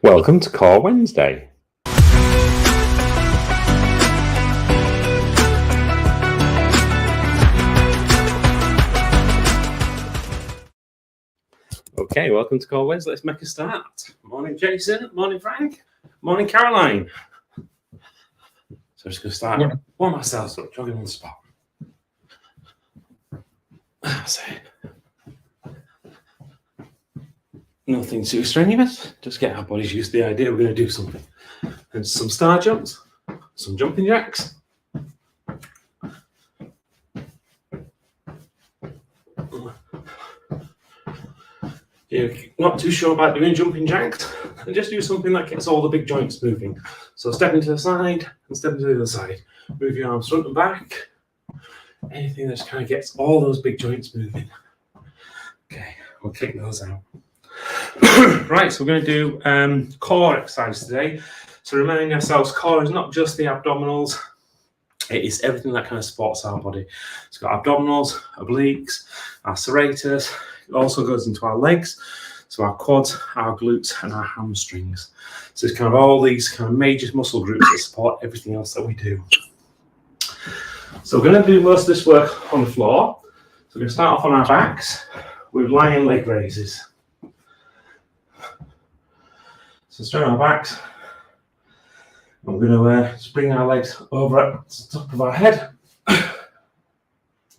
Welcome to Core Wednesday. Okay, welcome to Core Wednesday. Let's make a start. Morning, Jason. Morning, Frank. Morning, Caroline. So I'm just going to start one myself, so jogging on the spot. That's it. Nothing too strenuous. Just get our bodies used to the idea we're going to do something. And some star jumps, some jumping jacks. You're not too sure about doing jumping jacks, and just do something that gets all the big joints moving. So step into the side and step into the other side. Move your arms front and back. Anything that just kind of gets all those big joints moving. Okay, we'll kick those out. Right, so we're going to do core exercise today. So reminding ourselves, core is not just the abdominals. It is everything that kind of supports our body. It's got abdominals, obliques, our serrators. It also goes into our legs, so our quads, our glutes, and our hamstrings. So it's kind of all these kind of major muscle groups that support everything else that we do. So we're going to do most of this work on the floor. So we're going to start off on our backs with lying leg raises. So straight on our backs. We're going to just bring our legs over at the top of our head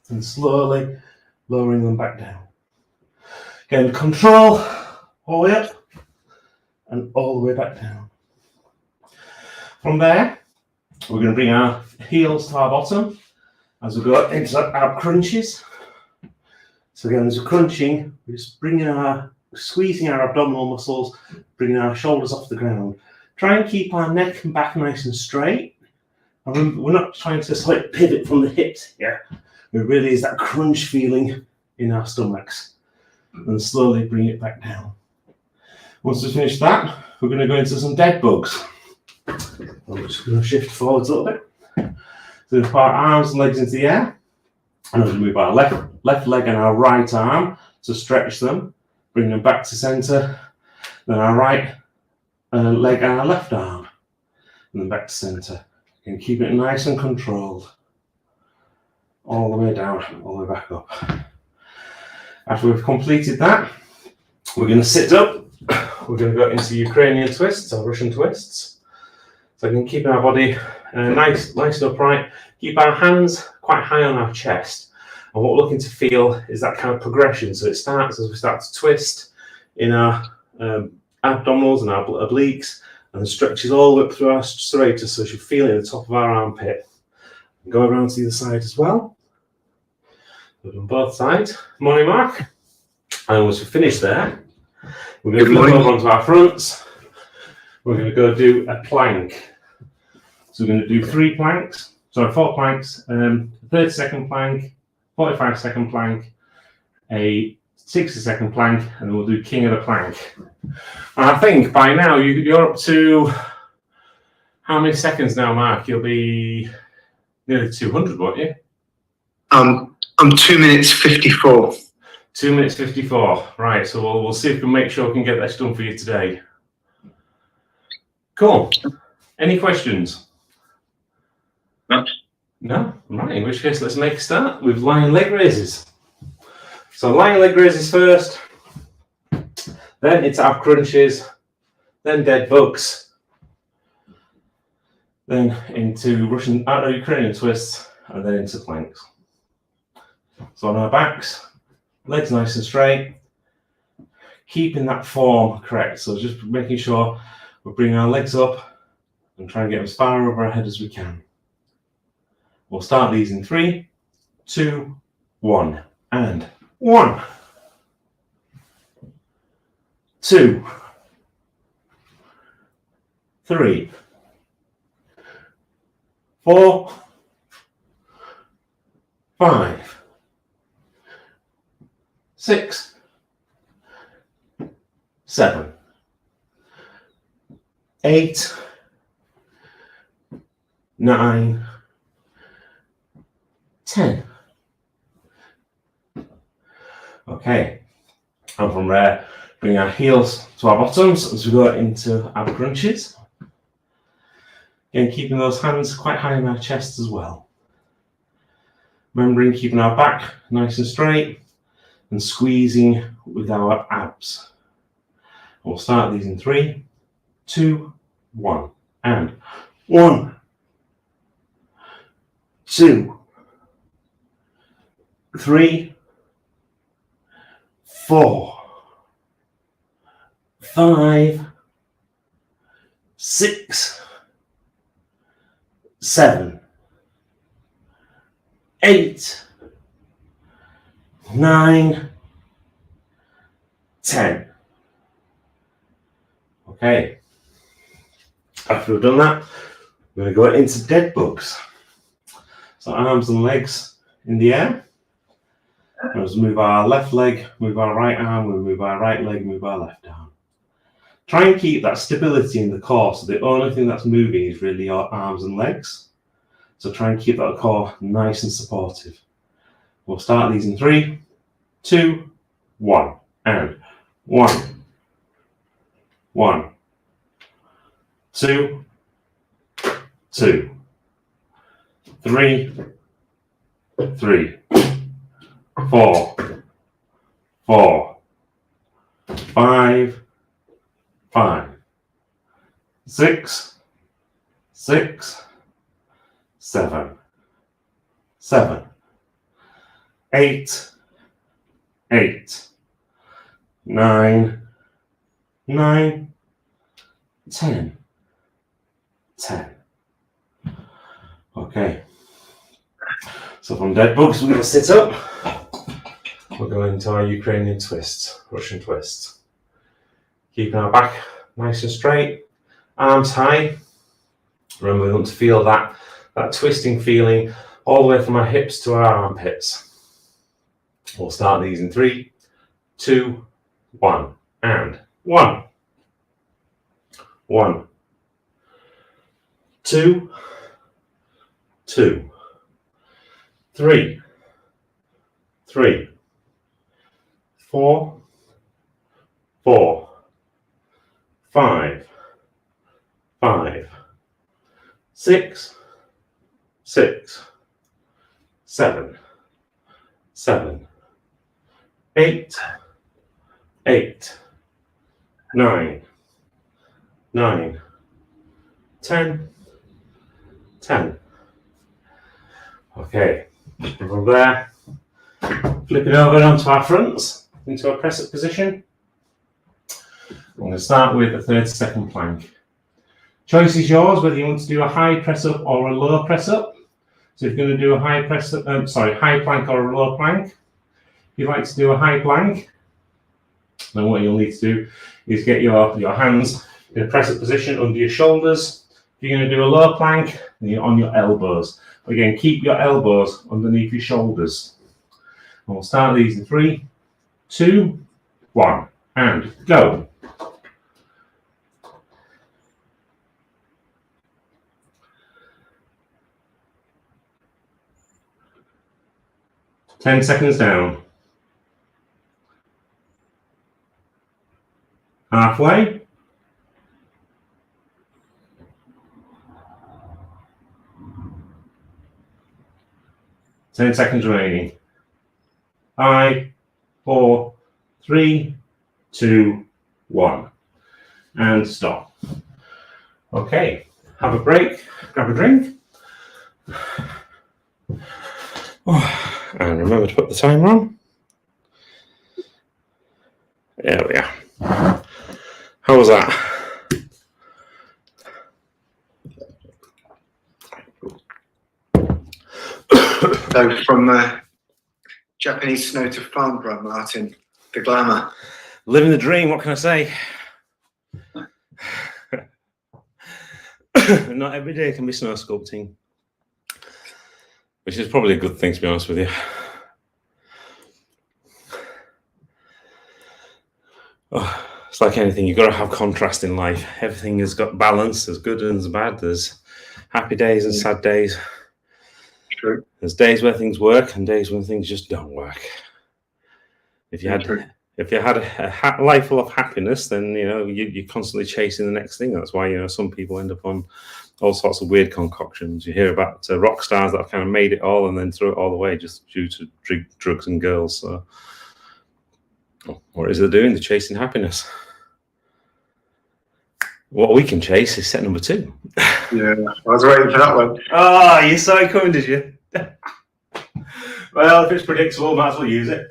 and slowly lowering them back down. Again, control all the way up and all the way back down. From there, we're going to bring our heels to our bottom as we go into our crunches. So again, as we're crunching, we're just squeezing our abdominal muscles, bringing our shoulders off the ground. Try and keep our neck and back nice and straight. And remember, we're not trying to like pivot from the hips here. It really is that crunch feeling in our stomachs. And slowly bring it back down. Once we finish that, we're going to go into some dead bugs. I'm just going to shift forwards a little bit. So we'll put our arms and legs into the air. And we'll move our left leg and our right arm to stretch them, bring them back to center. Then our right leg and our left arm, and then back to center. And keep it nice and controlled. All the way down, all the way back up. After we've completed that, we're going to sit up. We're going to go into Ukrainian twists or Russian twists. So again, keeping our body nice and upright. Keep our hands quite high on our chest. And what we're looking to feel is that kind of progression. So it starts as we start to twist in our abdominals and our obliques, and stretches all the way up through our serrators, so you should feel it at the top of our armpit. And go around to the other side as well. We've done both sides. Morning, Mark. And once we finish there, we're going to flip over onto our fronts. We're going to go do a plank. So we're going to do 4 planks, 30-second plank, 45-second plank, a 60-second plank, and then we'll do king of the plank. And I think by now you're up to how many seconds now, Mark? You'll be nearly 200, won't you? I'm 2 minutes 54. 2 minutes 54. Right, so we'll see if we can make sure we can get this done for you today. Cool. Any questions? No? Right, in which case let's make a start with lying leg raises. So lying leg raises first, then it's ab crunches, then dead bugs, then into Ukrainian twists, and then into planks. So on our backs, legs nice and straight, keeping that form correct. So just making sure we bring our legs up and try and get them as far over our head as we can. We'll start these in 3, 2, 1, and 1, 2, 3, 4, 5, 6, 7, 8, 9, 10. Okay, and from there, Bring our heels to our bottoms as we go into ab crunches. Again, keeping those hands quite high in our chest as well. Remembering keeping our back nice and straight and squeezing with our abs. We'll start these in 3, 2, 1, and 1, 2, 3, 4, 5, 6, 7, 8, 9, 10. Okay. After we've done that, we're going to go into dead bugs. So arms and legs in the air. Let's move our left leg, move our right arm, we'll move our right leg, move our left arm. Try and keep that stability in the core, so the only thing that's moving is really your arms and legs. So try and keep that core nice and supportive. We'll start these in 3, 2, 1, and 1, 1, 2, 2, 3, 3, 4, 4, 5, 5, 6, 6, 7, 7, 8, 8, 9, 9, 10, 10. Okay. So from dead bugs, we're going to sit up. We're going into our Ukrainian twist, Russian twist. Keeping our back nice and straight, arms high. Remember, we want to feel that twisting feeling all the way from our hips to our armpits. We'll start these in 3, 2, 1, and 1, 1, 2, 2, 3, 3, 4, 4, 5, 5, 6, 6, 7, 7, 8, 8, 9, 9, 10, 10. Okay, from there, flipping over onto our fronts into a press up position. I'm going to start with a 30-second plank. Choice is yours whether you want to do a high press up or a low press up. So if you're going to do a high press up, high plank or a low plank. If you'd like to do a high plank, then what you'll need to do is get your hands in a press up position under your shoulders. If you're going to do a low plank, then you're on your elbows. Again, keep your elbows underneath your shoulders. And we'll start these in 3, 2, 1, and go. Ten seconds down. Halfway. Ten seconds remaining. 5, 4, 3, 2, 1. And stop. Okay, have a break, grab a drink. And remember to put the timer on. There we are. How was that? So from Japanese snow to Farnborough, Martin, the glamour. Living the dream, what can I say? Not every day can be snow sculpting. Which is probably a good thing, to be honest with you. Oh, it's like anything, you've got to have contrast in life. Everything has got balance. There's good and there's bad. There's happy days and sad days. There's days where things work and days when things just don't work. If you If you had a life full of happiness, then you're constantly chasing the next thing. That's why some people end up on all sorts of weird concoctions. You hear about rock stars that have kind of made it all and then threw it all away just due to drugs and girls. So, what is it doing? They're chasing happiness. What we can chase is set number 2. Yeah, I was waiting for that one. Oh, you saw it coming, did you? Well, if it's predictable, might as well use it.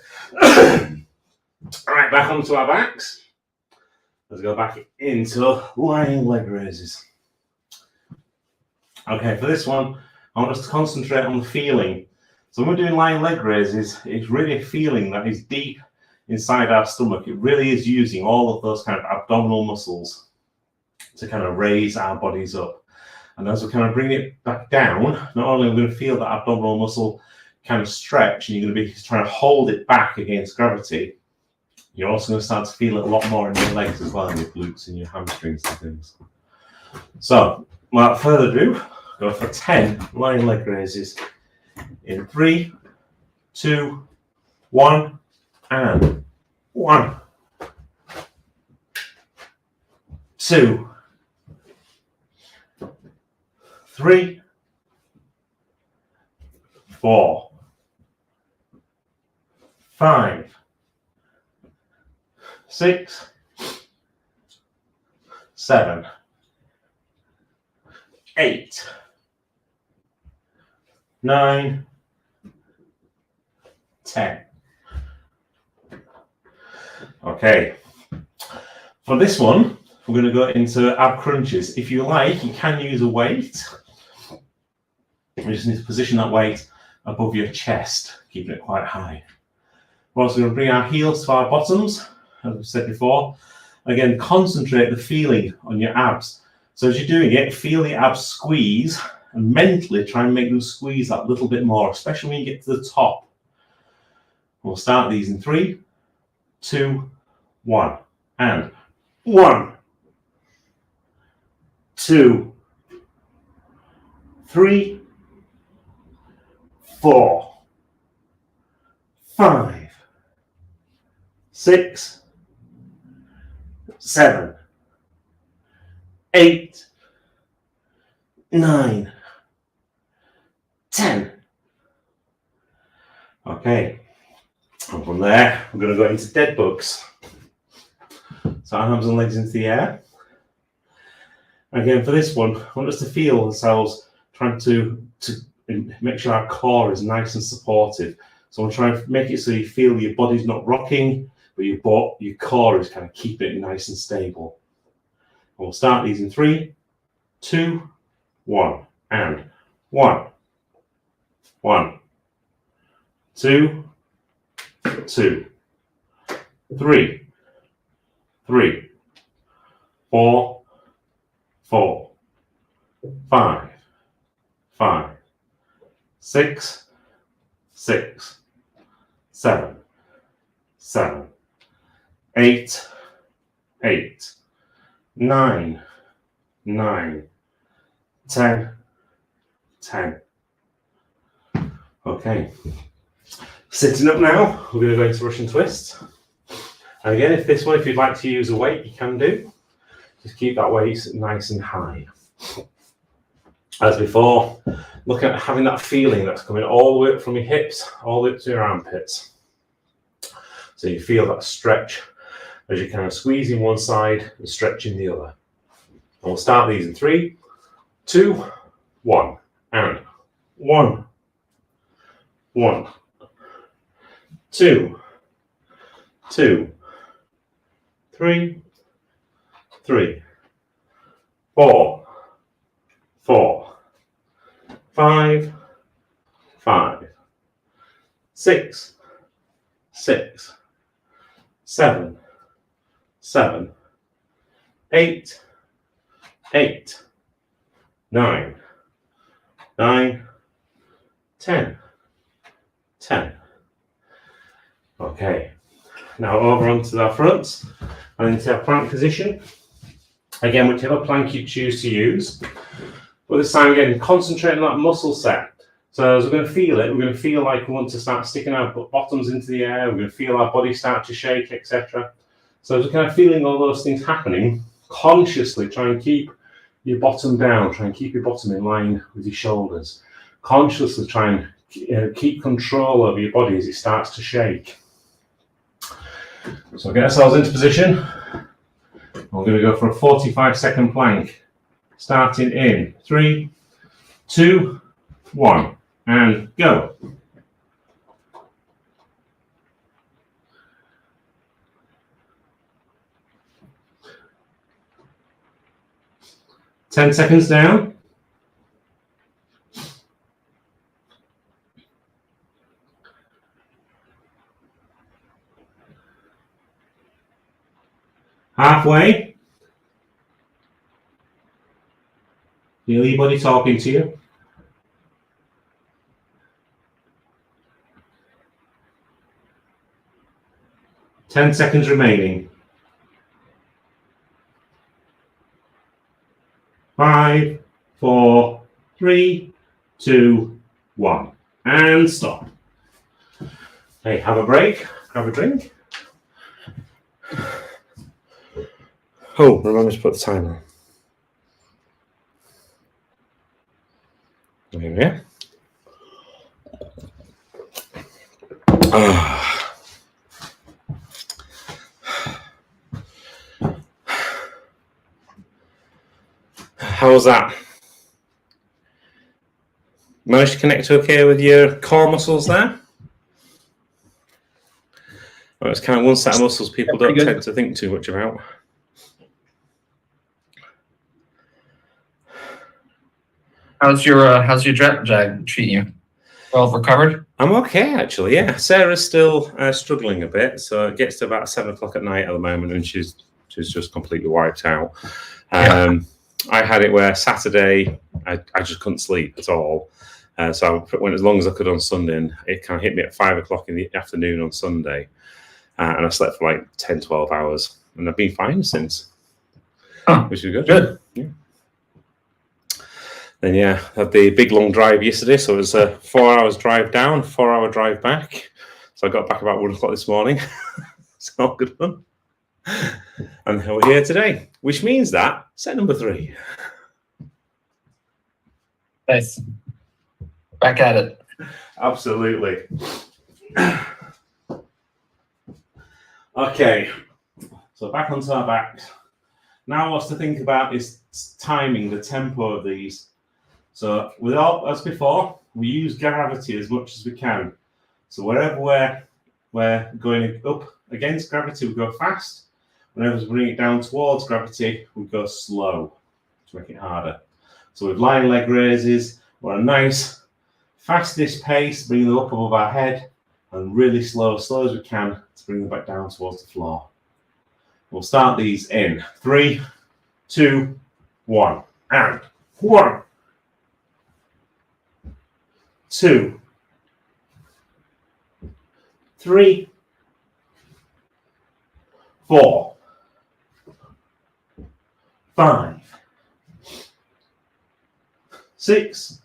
All right, back onto our backs. Let's go back into lying leg raises. Okay, for this one, I want us to concentrate on the feeling. So when we're doing lying leg raises, it's really a feeling that is deep inside our stomach. It really is using all of those kind of abdominal muscles to kind of raise our bodies up. And as we kind of bring it back down, not only are we going to feel that abdominal muscle kind of stretch, and you're going to be trying to hold it back against gravity, you're also going to start to feel it a lot more in your legs as well, in your glutes and your hamstrings and things. So, without further ado, go for 10 lying leg raises in 3, 2, 1, and 1, 2, 3, 4, 5, 6, 7, 8, 9, 10. Okay. For this one, we're going to go into ab crunches. If you like, you can use a weight. You just need to position that weight above your chest, keeping it quite high. We're also going to bring our heels to our bottoms, as we said before. Again, concentrate the feeling on your abs. So as you're doing it, feel the abs squeeze and mentally try and make them squeeze that little bit more, especially when you get to the top. We'll start these in 3, 2, 1, and 1, 2, 3, 4, 5, 6, 7, 8, 9, 10. Okay, and from there, we're going to go into dead bugs. So arms and legs into the air. Again, for this one, I want us to feel ourselves trying to make sure our core is nice and supportive. So I'm trying to make it so you feel your body's not rocking, but your core is kind of keeping it nice and stable. And we'll start these in 3, 2, 1, and 1, 1, 2, 2, 3, 3, 4, 4, 5, 5, 6, 6, 7, 7, 8, 8, 9, 9, 10, 10. Okay. Sitting up now, we're going to go into Russian twist. And again, if you'd like to use a weight, you can do. Just keep that weight nice and high. As before, look at having that feeling that's coming all the way up from your hips, all the way up to your armpits. So you feel that stretch as you're kind of squeezing one side and stretching the other. And we'll start these in 3, 2, 1, and 1, 1, 2, 2, 3, 3, 4, 4, 5, 5, 6, 6, 7, 7, 8, 8, 9, 9, 10, 10. Okay, now over onto our fronts and into our plank position. Again, whichever plank you choose to use. But this time again, concentrate on that muscle set So as we're going to feel it, we're going to feel like we want to start sticking our bottoms into the air. We're going to feel our body start to shake, etc. So as we're kind of feeling all those things happening, consciously try and keep your bottom down. Try and keep your bottom in line with your shoulders. Consciously try and keep control over your body as it starts to shake. So get ourselves into position. We're going to go for a 45-second plank. Starting in 3, 2, 1, and go. Ten seconds down. Halfway. Feel your body talking to you. 10 seconds remaining. 5, 4, 3, 2, 1, and stop. Hey, have a break, grab a drink. Oh, remember to put the timer on. There we are. How was that? Managed to connect okay with your core muscles there? Well, it's kind of one set of muscles people don't tend to think too much about. How's your jag treating you? Well recovered? I'm okay, actually. Yeah, Sarah's still struggling a bit, so it gets to about 7 o'clock at night at the moment, and she's just completely wiped out. I had it where Saturday I just couldn't sleep at all, so I went as long as I could on Sunday, and it kind of hit me at 5 o'clock in the afternoon on Sunday, and I slept for like 10, 12 hours, and I've been fine since, which is good. Good. Yeah. Then yeah, had the big long drive yesterday, so it was a 4 hours drive down, 4 hour drive back. So I got back about 1 o'clock this morning. It's all good fun. And we're here today, which means that set number 3. Nice. Back at it. Absolutely. Okay, so back onto our backs. Now what's to think about is timing, the tempo of these. So with all, as before, we use gravity as much as we can. So wherever we're going up against gravity, we go fast. Whenever we bring it down towards gravity, we go slow to make it harder. So with lying leg raises, we're on a nice, fastest pace, bringing them up above our head, and really slow as we can to bring them back down towards the floor. We'll start these in 3, 2, 1, and 1, 2, 3, 4, 5, 6,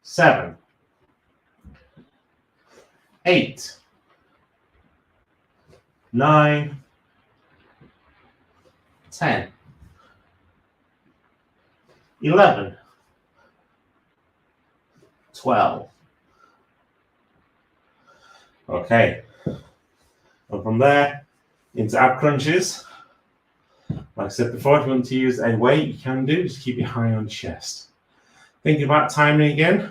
7, 8, 9, 10, 11, 12. Okay. And from there into ab crunches. Like I said before, if you want to use a weight, you can do. Just keep it high on chest. Thinking about timing again.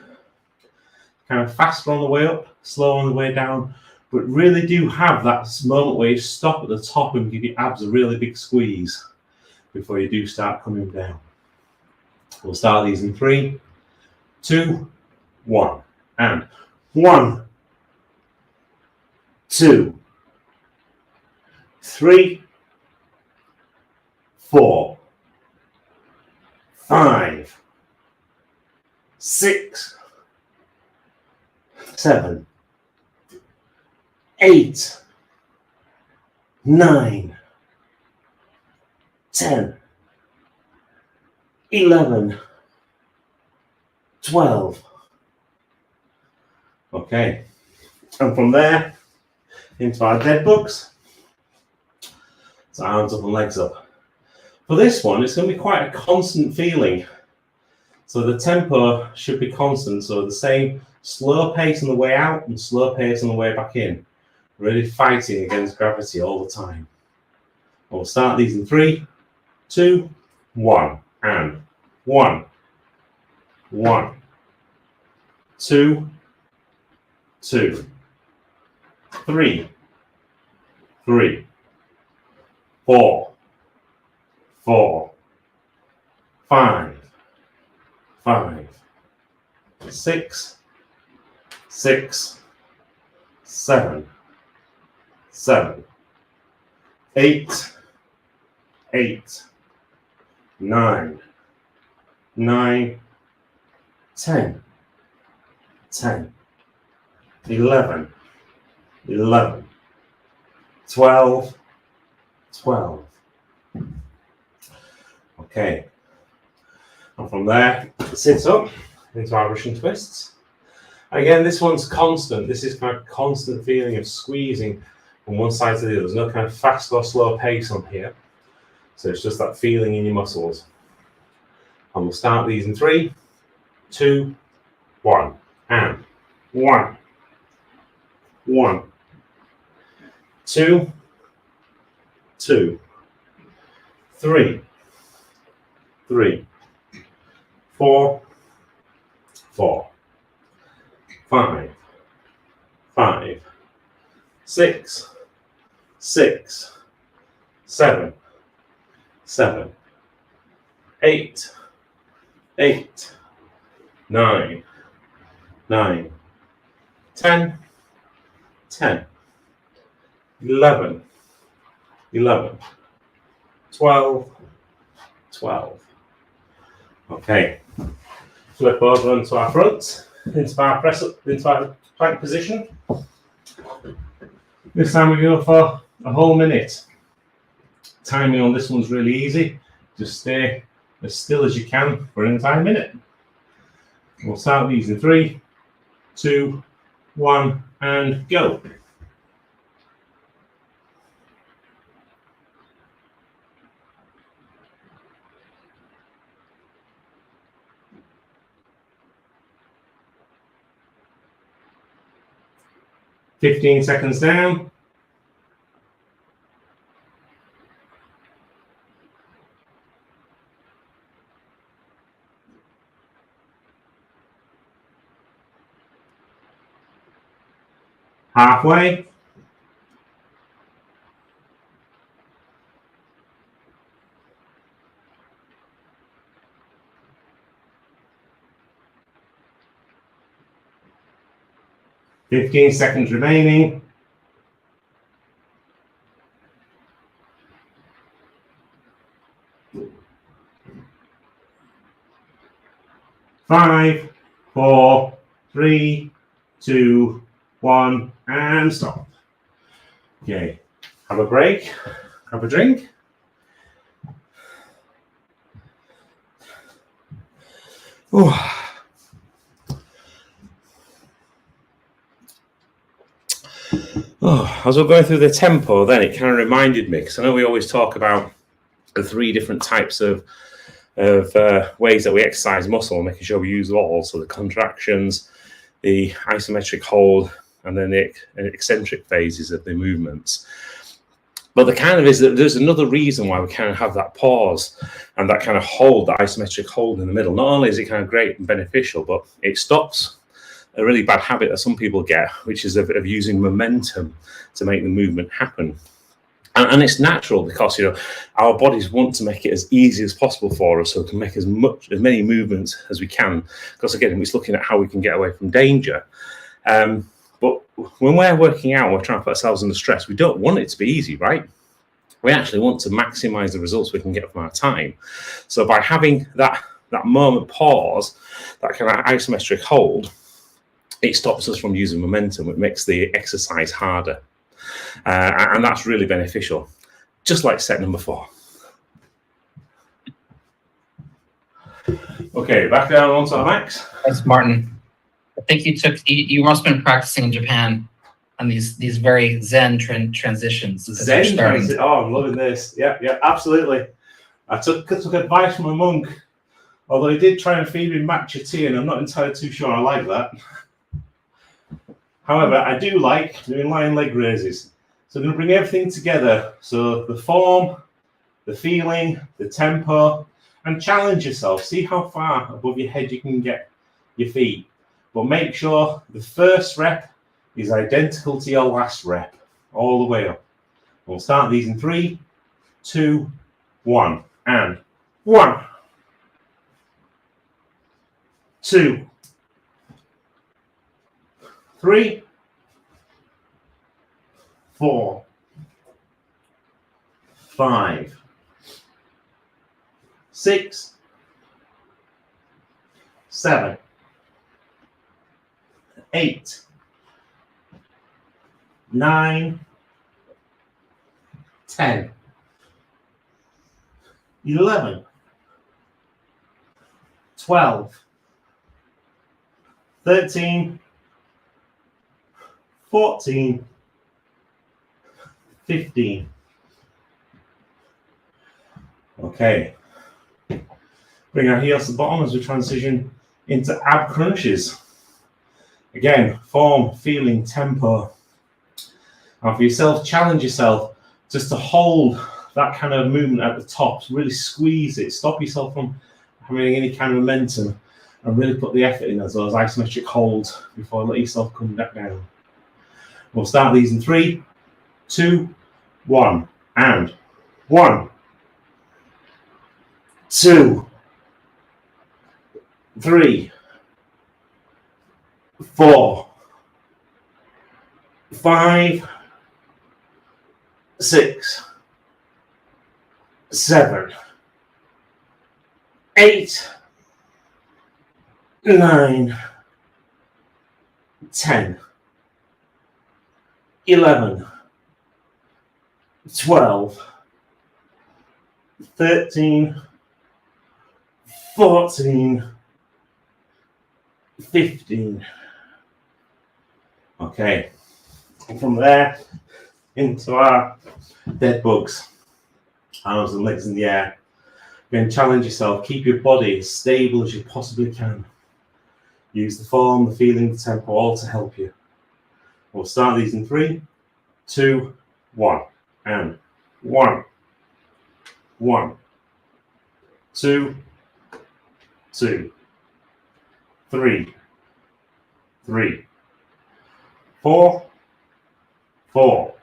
Kind of faster on the way up, slow on the way down. But really do have that moment where you stop at the top and give your abs a really big squeeze before you do start coming down. We'll start these in 3, 2, 1, and 1, 2, 3, 4, 5, 6, 7, 8, 9, 10, 11, 12. Okay, and from there into our dead bugs. So arms up and legs up. For this one, it's going to be quite a constant feeling. So the tempo should be constant. So the same slow pace on the way out and slow pace on the way back in. Really fighting against gravity all the time. We'll start these in 3, 2, 1, and 1, 1, 2, 2, 3, 3, 4, 4, 5, 5, 6, 6, 7, 7, 8, 8, 9, 9, 10, 10, 11, 11, 12, 12. Okay. And from there, sit up into our Russian twists. Again, this one's constant. This is kind of constant feeling of squeezing from one side to the other. There's no kind of fast or slow pace on here. So it's just that feeling in your muscles. And we'll start these in 3, 2, 1. And 1, 1, 2, 2, 3, 3, 4, 4, 5, 5, 6, 6, 7, 7, 8, 8, 9, 9, 10, 10, 11, 11, 12, 12. Okay, flip over onto our front, into our press up, into our plank position. This time we go for a whole minute. Timing on this one's really easy. Just stay as still as you can for an entire minute. We'll start these in 3, 2, 1, and go. "15 seconds down. 1/2way. 15 seconds remaining. 5, 4, 3, 2, 1, and stop. Okay, have a break, have a drink. Ooh. Oh, as we're going through the tempo, then it kind of reminded me, because I know we always talk about the 3 different types of ways that we exercise muscle, making sure we use all, so the contractions, the isometric hold, and then the eccentric phases of the movements. But the kind of is that there's another reason why we kind of have that pause and that kind of hold, that isometric hold in the middle. Not only is it kind of great and beneficial, but it stops a really bad habit that some people get, which is of using momentum to make the movement happen. And it's natural, because our bodies want to make it as easy as possible for us, so we can make as many movements as we can. Because again, it's looking at how we can get away from danger. But when we're working out, we're trying to put ourselves under stress. We don't want it to be easy, right? We actually want to maximize the results we can get from our time. So by having that moment pause, that kind of isometric hold, it stops us from using momentum. It makes the exercise harder. And that's really beneficial, just like set number 4. Okay, back down onto our backs. That's Martin. I think you must have been practicing in Japan on these very Zen transitions. 'Cause you're Zen transition. Oh, I'm loving this. Yeah, absolutely. I took advice from a monk, although he did try and feed me matcha tea, and I'm not entirely too sure I like that. However, I do like doing lying leg raises. So I'm going to bring everything together. So the form, the feeling, the tempo, and challenge yourself. See how far above your head you can get your feet. But make sure the first rep is identical to your last rep, all the way up. We'll start these in 3, 2, 1, and 1, 2, 3, 4, 5, 6, 7, 8, 9, 10, 11, 12, 13, 14, 15. Okay. Bring our heels to the bottom as we transition into ab crunches. Again, form, feeling, tempo. And for yourself, challenge yourself just to hold that kind of movement at the top. Really squeeze it. Stop yourself from having any kind of momentum and really put the effort in as those isometric holds before let yourself come back down. We'll start these in 3, 2, 1, and 1, 2, 3, 4, 5, 6, 7, 8, 9, 10, 11, 12, 13, 14, 15. Okay, and from there into our dead bugs, arms and legs in the air. Again, challenge yourself, keep your body as stable as you possibly can. Use the form, the feeling, the tempo, all to help you. We'll start these in 3, 2, 1, and 1, 1, 2, 2, 3, 3, 4, 4,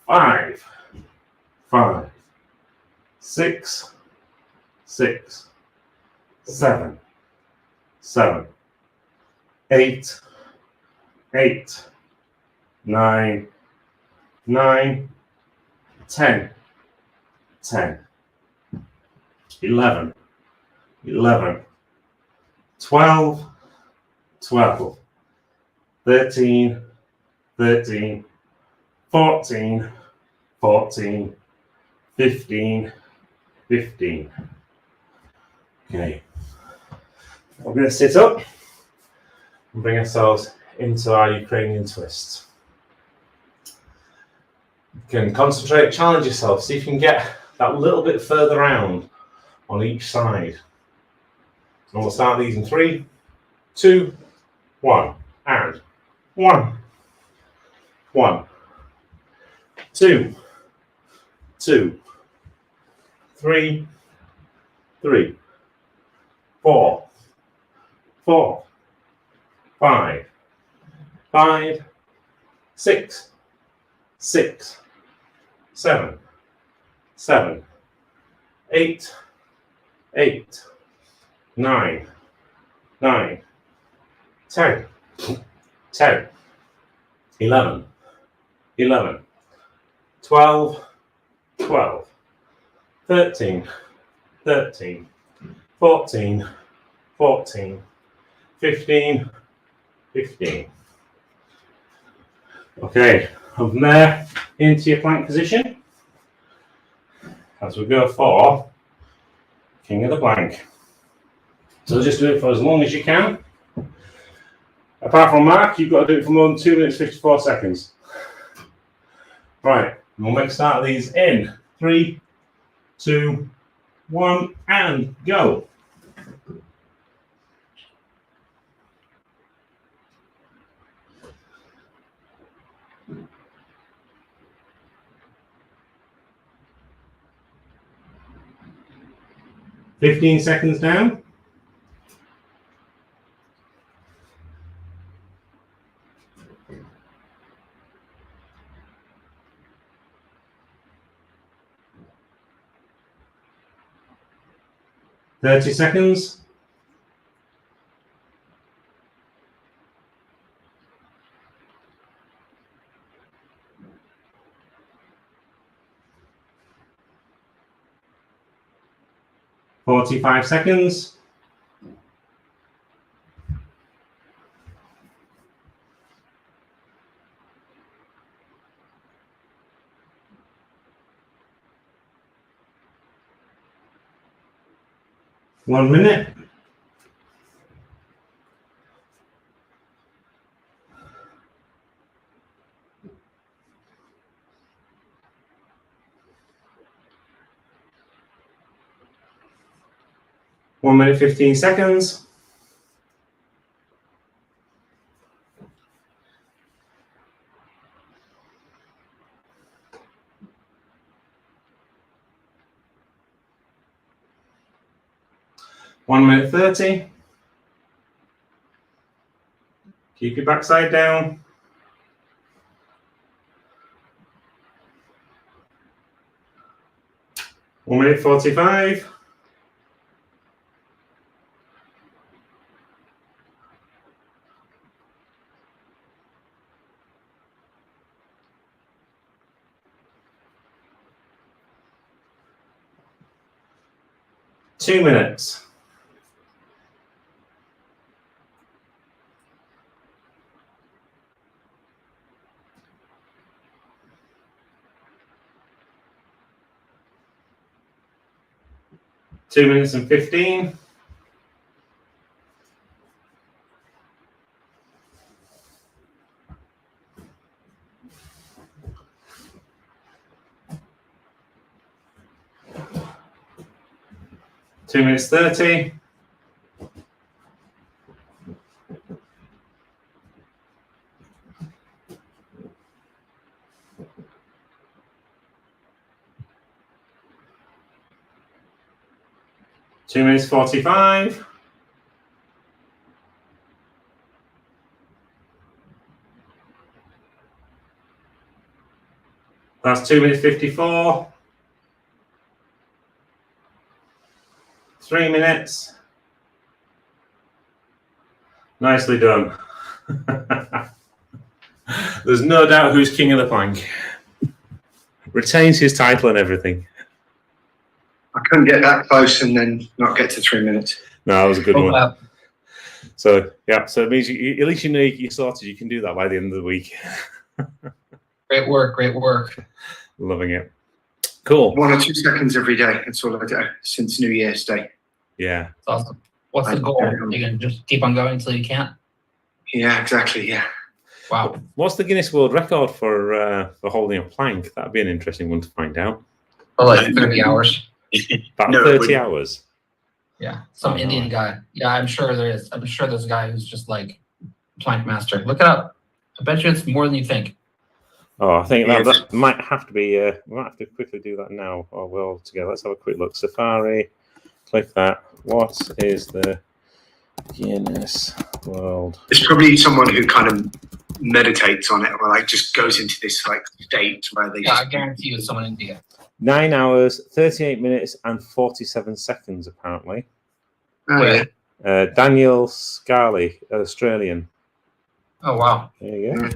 5, 5, 6, 6, 7, 7, 8, 8, 9, 9, 10, 10, 11, 11, 12, 12, 13, 13, 14, 14, 15, 15. Okay, we're going to sit up and bring ourselves into our Ukrainian twist. You can concentrate, challenge yourself, see if you can get that little bit further round on each side. And we'll start these in 3, 2, 1, and 1, 1, 2, 2, 3, 3, 4, 4, 5, 5, 6, 6, 7, 7, 8, 8, 9, 9, 10, 10, 11, 11, 12, 12, 13, 13, 14, 14, 15, 15. Okay, from there into your plank position as we go for King of the Plank. So just do it for as long as you can. Apart from Mark, you've got to do it for more than 2 minutes 54 seconds. Right, we'll make a start of these in 3, 2, 1, and go. "15 seconds down. "30 seconds. "45 seconds. "1 minute. "1 minute 15 seconds. "1 minute 30. Keep your backside down. "1 minute 45. "2 minutes. "2 minutes and 15. "2 minutes 30. "2 minutes 45. That's 2 minutes 54. 3 minutes. Nicely done. There's no doubt who's king of the plank. Retains his title and everything. I couldn't get that close and then not get to 3 minutes. No, that was a good one. Wow. So, yeah, so it means you, at least you know you're sorted. You can do that by the end of the week. Great work. Great work. Loving it. Cool. 1 or 2 seconds every day. That's all I do since New Year's Day. Yeah. It's awesome. What's the goal? You can just keep on going until you can't? Yeah, exactly. Yeah. Wow. What's the Guinness World Record for holding a plank? That'd be an interesting one to find out. Oh, like 30 hours. About No, 30 hours. Yeah. Some Oh, Indian no. guy. Yeah, I'm sure there is. I'm sure there's a guy who's just like plank master. Look it up. I bet you it's more than you think. Oh, I think Yeah. that might have to be. We might have to quickly do that now. Oh, we're all together. Let's have a quick look. Safari. Click that. What is the Guinness World? It's probably someone who kind of meditates on it or like just goes into this like state where they Yeah, I just guarantee you it's someone in India. 9 hours, 38 minutes, and 47 seconds, apparently. Oh yeah. Daniel Scarley, Australian. Oh, wow. There you go.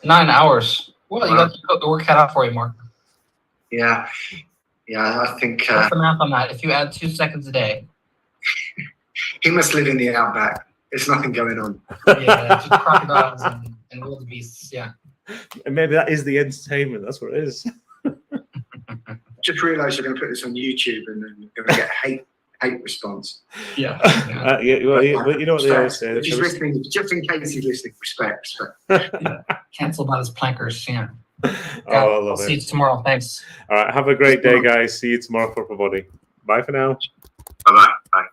9 hours. Well, you Wow. got the work cut out for you, Mark. Yeah. Yeah, I think What's the math on that? If you add 2 seconds a day. he must live in the outback. There's nothing going on. Yeah, just crocodiles and wildebeests. Yeah. And maybe that is the entertainment. That's what it is. Just realised you're going to put this on YouTube and then you're going to get hate response. Yeah. You know what they always say. If he's listening, just in case he's listening, respect. Cancel about his plankers. Yeah. Oh, I I'll love see you it. tomorrow. Thanks. All right, have a great day, guys. See you tomorrow for Upper Body. Bye for now. Bye-bye. Bye.